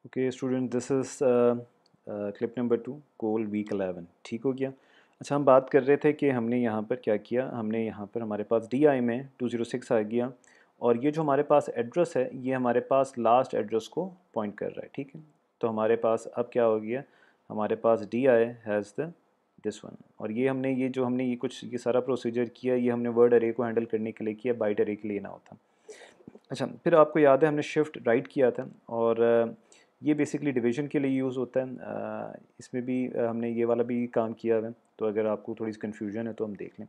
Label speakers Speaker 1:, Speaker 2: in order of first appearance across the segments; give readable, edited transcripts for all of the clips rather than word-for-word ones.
Speaker 1: Okay student, this is clip number 2, कोल week 11। ठीक हो गया। अच्छा, हम बात कर रहे थे कि हमने यहाँ पर क्या किया। हमने यहाँ पर हमारे पास डी आई में 206 आ गया, और ये जो हमारे पास एड्रेस है ये हमारे पास लास्ट एड्रेस को पॉइंट कर रहा है। ठीक है, तो हमारे पास अब क्या हो गया, हमारे पास D I has the this one. और ये हमने ये सारा प्रोसीजर किया, ये हमने वर्ड अरे को हैंडल करने के लिए किया, बाइट अरे के लिए ना होता। अच्छा, फिर आपको याद है हमने शिफ्ट राइट किया था, और ये बेसिकली डिवीजन के लिए यूज़ होता है। इसमें भी हमने ये वाला भी काम किया है, तो अगर आपको थोड़ी सी कन्फ्यूजन है तो हम देख लें।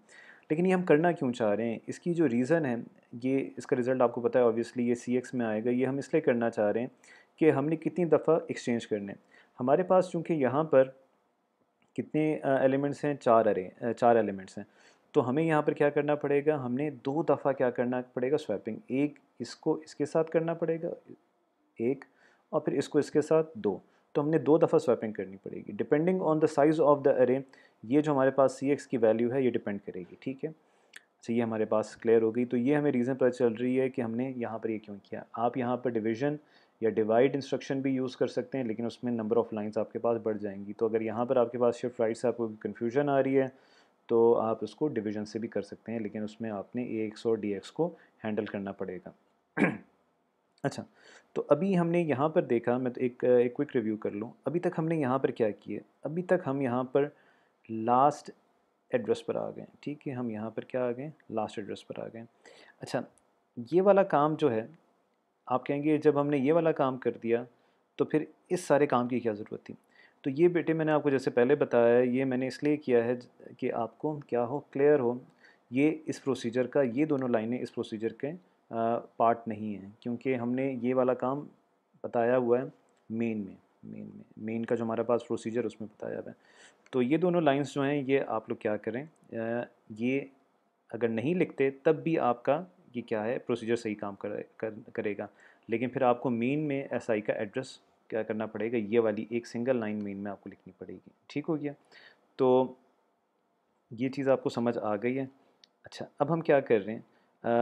Speaker 1: लेकिन ये हम करना क्यों चाह रहे हैं, इसकी जो रीज़न है, ये इसका रिज़ल्ट आपको पता है ऑब्वियसली, ये सी एक्स में आएगा। ये हम इसलिए करना चाह रहे हैं कि हमने कितनी दफ़ा एक्सचेंज करने हैं। हमारे पास चूँकि यहाँ पर कितने एलिमेंट्स हैं, चार एलिमेंट्स हैं, तो हमें यहाँ पर क्या करना पड़ेगा, हमने दो दफ़ा क्या करना पड़ेगा, स्वैपिंग। एक इसको इसके साथ करना पड़ेगा, एक, और फिर इसको इसके साथ दो। तो हमने दो दफ़ा स्वैपिंग करनी पड़ेगी depending on the size of the अरे। ये जो हमारे पास सी एक्स की वैल्यू है ये डिपेंड करेगी। ठीक है, अच्छा ये हमारे पास क्लियर हो गई। तो ये हमें रीज़न पता चल रही है कि हमने यहाँ पर ये क्यों किया। आप यहाँ पर डिवीज़न या डिवाइड इंस्ट्रक्शन भी यूज़ कर सकते हैं, लेकिन उसमें नंबर ऑफ़ लाइंस आपके पास बढ़ जाएंगी। तो अगर यहाँ पर आपके पास शिफ्ट राइट से आपको कन्फ्यूजन आ रही है, तो आप उसको डिवीज़न से भी कर सकते हैं, लेकिन उसमें आपने ए एक्स और डी एक्स को हैंडल करना पड़ेगा। अच्छा, तो अभी हमने यहाँ पर देखा, मैं तो एक क्विक रिव्यू कर लूँ। अभी तक हमने यहाँ पर क्या किया, अभी तक हम यहाँ पर लास्ट एड्रेस पर आ गए। ठीक है, हम यहाँ पर क्या आ गए, लास्ट एड्रेस पर आ गए। अच्छा, ये वाला काम जो है, आप कहेंगे जब हमने ये वाला काम कर दिया तो फिर इस सारे काम की क्या ज़रूरत थी। तो ये बेटे मैंने आपको जैसे पहले बताया, ये मैंने इसलिए किया है कि आपको क्या हो, क्लियर हो। ये इस प्रोसीजर का, ये दोनों लाइनें इस प्रोसीजर के पार्ट नहीं हैं, क्योंकि हमने ये वाला काम बताया हुआ है मेन का जो हमारे पास प्रोसीजर उसमें बताया हुआ है। तो ये दोनों लाइंस जो हैं, ये आप लोग क्या करें, ये अगर नहीं लिखते तब भी आपका ये क्या है, प्रोसीजर सही काम करेगा। लेकिन फिर आपको मेन में एस आई का एड्रेस क्या करना पड़ेगा, ये वाली एक सिंगल लाइन मेन में आपको लिखनी पड़ेगी। ठीक हो गया, तो ये चीज़ आपको समझ आ गई है। अच्छा, अब हम क्या कर रहे हैं,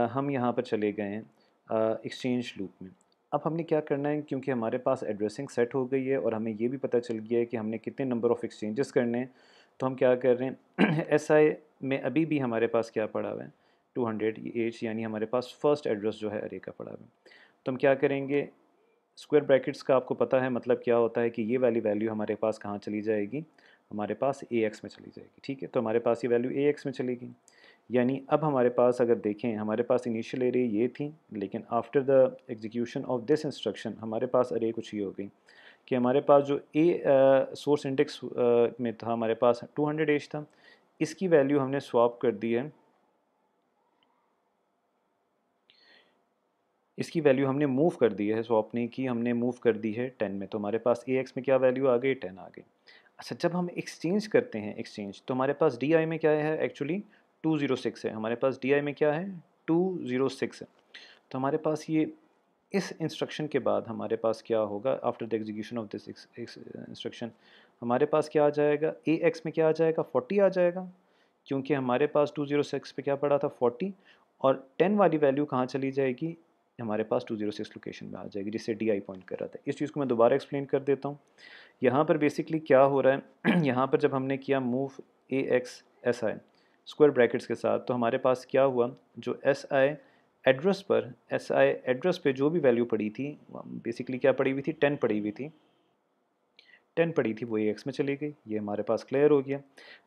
Speaker 1: हम यहाँ पर चले गए हैं एक्सचेंज लूप में। अब हमने क्या करना है, क्योंकि हमारे पास एड्रेसिंग सेट हो गई है और हमें ये भी पता चल गया है कि हमने कितने नंबर ऑफ़ एक्सचेंजेस करने हैं, तो हम क्या कर रहे हैं एस आई में अभी भी हमारे पास क्या पड़ा हुआ है, 200 एच, यानी हमारे पास फर्स्ट एड्रेस जो है अरे का पड़ा हुआ है। तो हम क्या करेंगे, स्क्वायर ब्रैकेट्स का आपको पता है मतलब क्या होता है, कि ये वाली वैल्यू हमारे पास कहाँ चली जाएगी, हमारे पास ए एक्स में चली जाएगी। ठीक है, तो हमारे पास ये वैल्यू ए एक्स में चलेगी। यानी अब हमारे पास अगर देखें, हमारे पास इनिशियल एरे ये थी, लेकिन after the execution of this instruction हमारे पास अरे कुछ ये हो गई कि हमारे पास जो ए सोर्स इंडेक्स में था, हमारे पास 200 एज था, इसकी वैल्यू हमने स्वैप कर दी है, इसकी वैल्यू हमने मूव कर दी है, स्वैप नहीं की, हमने मूव कर दी है 10 में। तो हमारे पास ए एक्स में क्या वैल्यू आ गई, 10 आ गई। अच्छा, जब हम एक्सचेंज करते हैं एक्सचेंज, तो हमारे पास डी आई में क्या है, एक्चुअली 206 है। हमारे पास डी आई में क्या है, 206 है। तो हमारे पास ये इस इंस्ट्रक्शन के बाद हमारे पास क्या होगा, after the execution of this instruction हमारे पास क्या आ जाएगा, ए एक्स में क्या आ जाएगा, 40 आ जाएगा, क्योंकि हमारे पास 206 पे क्या पड़ा था, 40। और 10 वाली वैल्यू कहाँ चली जाएगी, हमारे पास 206 लोकेशन में आ जाएगी, जिससे डी आई पॉइंट कर रहा था। इस चीज़ को मैं दोबारा एक्सप्लेन कर देता हूँ। यहाँ पर बेसिकली क्या हो रहा है यहाँ पर जब हमने किया move A x S I square brackets के साथ, तो हमारे पास क्या हुआ, जो एस आई एड्रेस पे जो भी वैल्यू पड़ी थी, बेसिकली क्या पड़ी हुई थी, 10 पड़ी हुई थी, 10 पड़ी थी, वो ए एक्स में चली गई। ये हमारे पास क्लियर हो गया।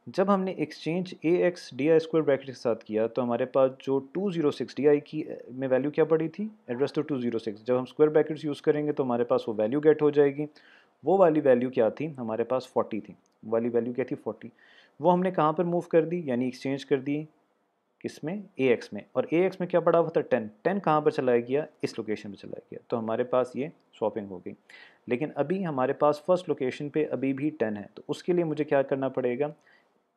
Speaker 1: जब हमने exchange A x D I square bracket के साथ किया, तो हमारे पास जो 206 डी आई की में वैल्यू क्या पड़ी थी, एड्रेस तो 206, जब हम स्क्वायर ब्रैकेट्स यूज़ करेंगे तो हमारे पास वो वैल्यू गेट हो जाएगी। वो वाली वैल्यू क्या थी, हमारे पास 40 थी। वो वाली वैल्यू क्या थी, 40। वो हमने कहाँ पर मूव कर दी, यानी एक्सचेंज कर दी किसमें, ए एक्स में। और ए एक्स में क्या पड़ा हुआ था, 10। 10 कहाँ पर चलाया गया, इस लोकेशन पर चलाया गया, तो हमारे पास ये स्वैपिंग हो गई। लेकिन अभी हमारे पास फर्स्ट लोकेशन पे अभी भी 10 है, तो उसके लिए मुझे क्या करना पड़ेगा,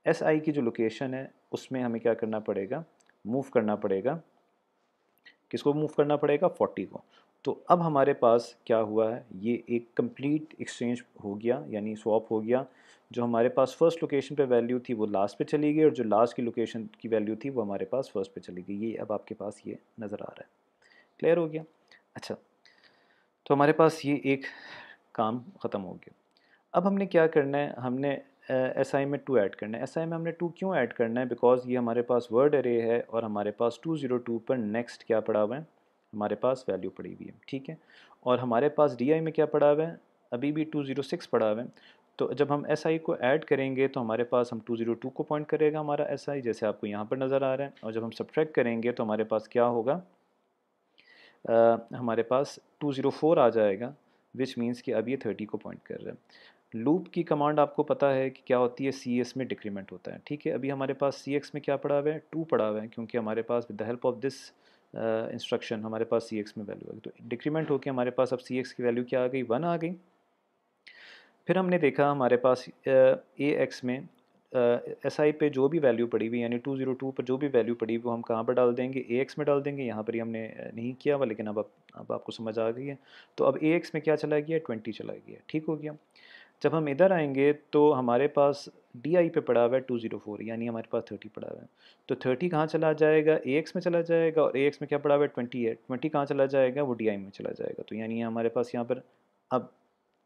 Speaker 1: एस आई की जो लोकेशन है उसमें हमें क्या करना पड़ेगा, मूव करना पड़ेगा, किसको मूव करना पड़ेगा, 40 को। तो अब हमारे पास क्या हुआ है, ये एक कंप्लीट एक्सचेंज हो गया, यानी स्वैप हो गया। जो हमारे पास फर्स्ट लोकेशन पे वैल्यू थी वो लास्ट पे चली गई, और जो लास्ट की लोकेशन की वैल्यू थी वो हमारे पास फर्स्ट पे चली गई। ये अब आपके पास ये नज़र आ रहा है, क्लियर हो गया। अच्छा, तो हमारे पास ये एक काम ख़त्म हो गया। अब हमने क्या करना है, हमने एस आई में 2 ऐड करना है। एस आई में हमने 2 क्यों ऐड करना है, बिकॉज़ ये हमारे पास वर्ड अरे है और हमारे पास 202 पर नेक्स्ट क्या पड़ा हुआ है, हमारे पास वैल्यू पड़ी हुई है, ठीक है। और हमारे पास डी आई में क्या पड़ा हुआ है, अभी भी 206 पड़ा हुआ है। तो जब हम एस आई को ऐड करेंगे तो हमारे पास हम 202 को पॉइंट करेगा हमारा एस आई, जैसे आपको यहाँ पर नज़र आ रहा है। और जब हम सब्ट्रैक्ट करेंगे तो हमारे पास क्या होगा, हमारे पास 204 आ जाएगा, विच मीन्स कि अब ये 30 को पॉइंट कर रहा है। लूप की कमांड आपको पता है कि क्या होती है, सी एस में डिक्रीमेंट होता है, ठीक है। अभी हमारे पास सी एक्स में क्या पड़ा हुआ है, 2 पड़ा हुआ है, क्योंकि हमारे पास with the help of this instruction हमारे पास सी एक्स में वैल्यू आ गई। तो डिक्रीमेंट होकर हमारे पास अब सी एक्स की वैल्यू क्या आ गई, 1 आ गई। फिर हमने देखा हमारे पास ए एक्स में एस आई पे जो भी वैल्यू पड़ी हुई, यानी 202 पर जो भी वैल्यू पड़ी हुई वो हम कहाँ पर डाल देंगे, ए एक्स में डाल देंगे। यहाँ पर ही हमने नहीं किया हुआ, लेकिन अब आपको समझ आ गई है। तो अब ए एक्स में क्या चला गया, 20 चला गया, ठीक हो गया। जब हम इधर आएंगे तो हमारे पास डी आई पे पड़ा हुआ है 204, यानी हमारे पास 30 पड़ा हुआ है। तो 30 कहाँ चला जाएगा, ए एक्स में चला जाएगा, और ए एक्स में क्या पड़ा हुआ है, 20 है। 20 कहाँ चला जाएगा, वो डी आई में चला जाएगा। तो यानी हमारे पास यहाँ पर अब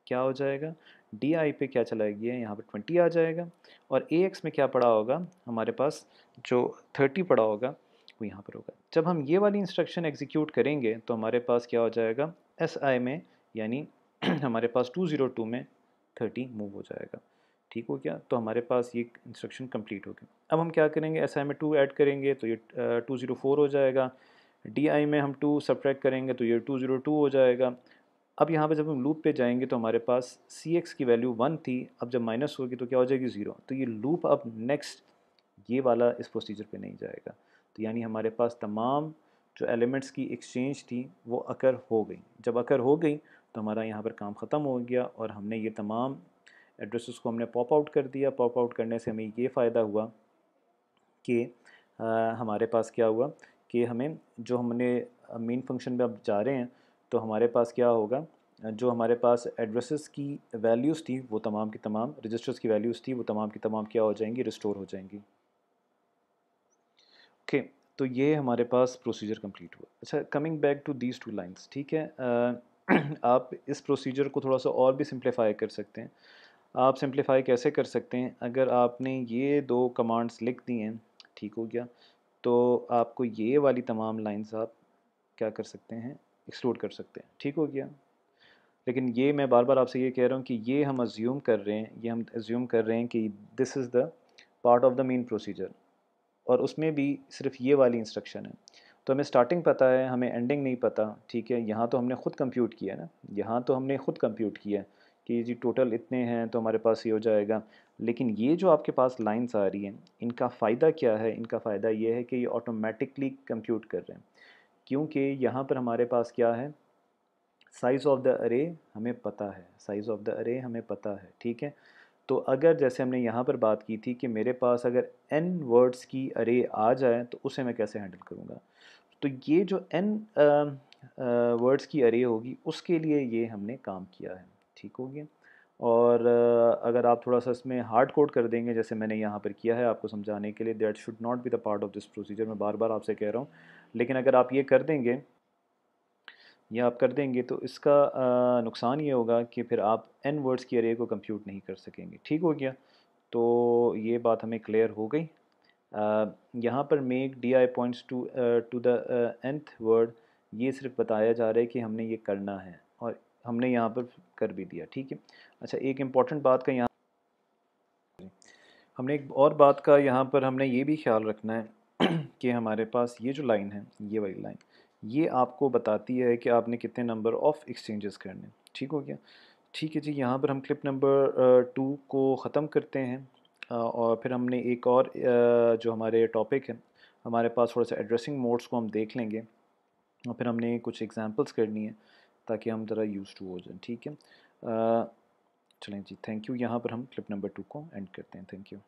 Speaker 1: क्या हो जाएगा, डी आई पे क्या चला गया, यहाँ पर 20 आ जाएगा। और ए एक्स में क्या पड़ा होगा, हमारे पास जो 30 पड़ा होगा वो यहाँ पर होगा। जब हम ये वाली इंस्ट्रक्शन एग्जीक्यूट करेंगे तो हमारे पास क्या हो जाएगा, एस आई में, यानी हमारे पास 202 में 30 मूव हो जाएगा, ठीक हो गया। तो हमारे पास ये इंस्ट्रक्शन कंप्लीट हो गई। अब हम क्या करेंगे, एस आई में 2 ऐड करेंगे तो ये 204 हो जाएगा। डी आई में हम 2 सब्ट्रैक्ट करेंगे तो ये 202 हो जाएगा। अब यहाँ पे जब हम लूप पे जाएंगे तो हमारे पास सी एक्स की वैल्यू 1 थी, अब जब माइनस होगी तो क्या हो जाएगी, 0। तो ये लूप अब नेक्स्ट ये वाला इस प्रोसीजर पे नहीं जाएगा। तो यानी हमारे पास तमाम जो एलिमेंट्स की एक्सचेंज थी वो अकर हो गई। जब अकर हो गई तो हमारा यहाँ पर काम ख़त्म हो गया और हमने ये तमाम एड्रेसेस को हमने पॉप आउट कर दिया। पॉप आउट करने से हमें ये फ़ायदा हुआ कि हमारे पास क्या हुआ कि हमें जो हमने मेन फंक्शन में अब जा रहे हैं तो हमारे पास क्या होगा, जो हमारे पास एड्रेसेस की वैल्यूज़ थी वो तमाम की तमाम, रजिस्टर्स की वैल्यूज़ थी वो तमाम की तमाम क्या हो जाएंगी, रिस्टोर हो जाएंगी। ओके, तो ये हमारे पास प्रोसीजर कंप्लीट हुआ। अच्छा, coming back to these 2 lines, ठीक है। आप इस प्रोसीजर को थोड़ा सा और भी सिंप्लीफाई कर सकते हैं। आप सिंप्लीफाई कैसे कर सकते हैं, अगर आपने ये 2 कमांड्स लिख दी हैं, ठीक हो गया, तो आपको ये वाली तमाम लाइंस आप क्या कर सकते हैं, एक्सक्लूड कर सकते हैं, ठीक हो गया। लेकिन ये मैं बार बार आपसे ये कह रहा हूँ कि ये हम अज्यूम कर रहे हैं, ये हम अज्यूम कर रहे हैं कि this is the part of the main procedure, और उसमें भी सिर्फ ये वाली इंस्ट्रक्शन है। तो हमें स्टार्टिंग पता है, हमें एंडिंग नहीं पता, ठीक है। यहाँ तो हमने ख़ुद कंप्यूट किया है ना, यहाँ तो हमने ख़ुद कंप्यूट किया है कि जी टोटल इतने हैं तो हमारे पास ये हो जाएगा। लेकिन ये जो आपके पास लाइंस आ रही हैं, इनका फ़ायदा क्या है, इनका फ़ायदा ये है कि ये ऑटोमेटिकली कंप्यूट कर रहे हैं, क्योंकि यहाँ पर हमारे पास क्या है, साइज़ ऑफ द अरे हमें पता है, साइज़ ऑफ द अरे हमें पता है, ठीक है। तो अगर जैसे हमने यहाँ पर बात की थी कि मेरे पास अगर n वर्ड्स की अरे आ जाए तो उसे मैं कैसे हैंडल करूँगा, तो ये जो n वर्ड्स की अरे होगी उसके लिए ये हमने काम किया है, ठीक हो गया। और अगर आप थोड़ा सा इसमें हार्ड कोड कर देंगे जैसे मैंने यहाँ पर किया है आपको समझाने के लिए, that should not be the part of this procedure, मैं बार बार आपसे कह रहा हूँ। लेकिन अगर आप ये कर देंगे, ये आप कर देंगे तो इसका नुकसान ये होगा कि फिर आप n वर्ड्स की अरे को कंप्यूट नहीं कर सकेंगे, ठीक हो गया। तो ये बात हमें क्लियर हो गई। यहाँ पर make D I points to the nth word, ये सिर्फ बताया जा रहा है कि हमने ये करना है और हमने यहाँ पर कर भी दिया, ठीक है। अच्छा, एक इम्पॉर्टेंट बात का यहाँ हमने एक और बात का यहाँ पर हमने ये भी ख्याल रखना है कि हमारे पास ये जो लाइन है, ये वाली लाइन, ये आपको बताती है कि आपने कितने नंबर ऑफ़ एक्सचेंजेस करने, ठीक हो गया। ठीक है जी, यहाँ पर हम क्लिप नंबर 2 को ख़त्म करते हैं। और फिर हमने एक और जो हमारे टॉपिक है, हमारे पास थोड़ा सा एड्रेसिंग मोड्स को हम देख लेंगे और फिर हमने कुछ एग्जांपल्स करनी है ताकि हम ज़रा यूज़ टू हो जाएं, ठीक है। चलें जी, थैंक यू। यहाँ पर हम क्लिप नंबर 2 को एंड करते हैं, थैंक यू।